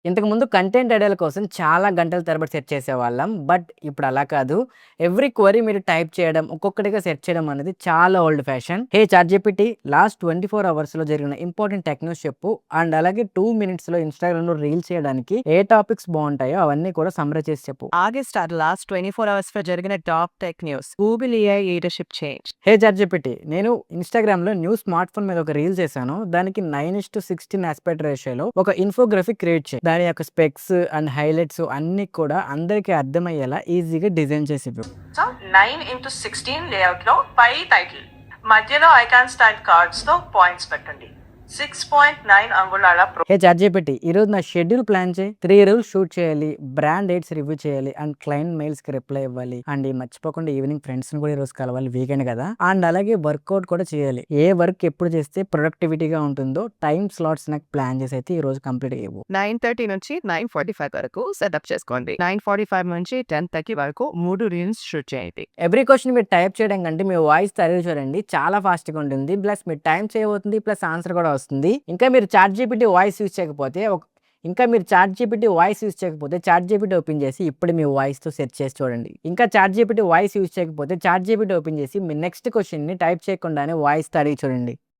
ఇంతకుముందు కంటెంట్ ఐడియాల కోసం చాలా గంటల తరబడి సెర్చ్ చేసేవాళ్ళం. బట్ ఇప్పుడు అలా కాదు. ఎవ్రి క్వెరీ మీరు టైప్ చేయడం, ఒక్కొక్కటిగా సెర్చ్ చేయడం అనేది చాలా ఓల్డ్ ఫ్యాషన్. హే చాట్‌జీపీటీ లాస్ట్ 24 అవర్స్‌లో జరిగిన ఇంపార్టెంట్ టెక్ న్యూస్ చెప్పు. అండ్ అలాగే 2 మినిట్స్‌లో ఇన్‌స్టాగ్రామ్‌లో రీల్స్ చేయడానికి ఏ టాపిక్స్ బావుంటాయో అవన్నీ కూడా సమ్మరైజ్ చేసి చెప్పు. ఆగస్ట్ లాస్ట్ 24 అవర్స్‌లో జరిగిన top tech news. Google AI leadership change. Hey ChatGPT నేను ఇన్‌స్టాగ్రామ్‌లో న్యూ స్మార్ట్ ఫోన్ మీద ఒక రీల్ చేశాను. దానికి 9:16 ఆస్పెక్ట్ రేషియోలో ఒక ఇన్ఫోగ్రాఫిక్ క్రియేట్ చేయి. దాని యొక్క స్పెక్స్ అండ్ హైలైట్స్ అన్నీ కూడా అందరికీ అర్థమయ్యేలా ఈజీగా డిజైన్ చేసి ఇవ్వు. సో 9:16 లేఅవుట్లో పై టైటిల్ మధ్యలో ఐకాన్ స్టైల్ కార్డ్స్ తో పాయింట్స్ పెట్టండి. 6.9 అంగుళాల హే చాట్‌జీపీటీ ఈరోజు నా షెడ్యూల్ ప్లాన్ చేయి. 3 రూల్స్ షూట్ చేయాలి, బ్రాండ్ ఎయిడ్స్ రివ్యూ చేయాలి అండ్ క్లయింట్ మెయిల్స్‌కి రిప్లై ఇవ్వాలి. అండ్ మర్చిపోకుండా ఈవినింగ్ ఫ్రెండ్స్‌ని కూడా ఈరోజు కలవాలి, వీకెండ్ కదా. అండ్ అలాగే వర్కౌట్ కూడా చేయాలి. ఏ వర్క్ ఎప్పుడు చేస్తే ప్రొడక్టివిటీగా ఉంటుందో టైమ్ స్లాట్స్ నాకు ప్లాన్ చేసి అయితే ఈరోజు కంప్లీట్‌గా ఇవ్వు. 9:30 నుంచి 9:45 వరకు సెటప్ చేసుకోండి. 9:45 నుంచి 10:30 వరకు 3 రీల్స్ షూట్ చేయండి. ఎవ్రీ క్వెషన్ మీరు టైప్ చేయడం కంటే మీ వాయిస్ అడిగి చూడండి, చాలా ఫాస్ట్‌గా ఉంటుంది. ప్లస్ మీరు టైం సేవ్ అవుతుంది. ప్లస్ ఆన్సర్ కూడా వస్తుంది. ఇంకా మీరు చాట్‌జీపీటీ వాయిస్ యూజ్ చేయకపోతే చాట్‌జీపీటీ ఓపెన్ చేసి ఇప్పుడు మీ వాయిస్‌తో సెర్చ్ చేసి చూడండి. ఇంకా చాట్‌జీపీటీ వాయిస్ యూజ్ చేయకపోతే చాట్‌జీపీటీ ఓపెన్ చేసి మీ నెక్స్ట్ క్వెషన్‌ని టైప్ చేయకుండానే వాయిస్‌తో అడిగి చూడండి.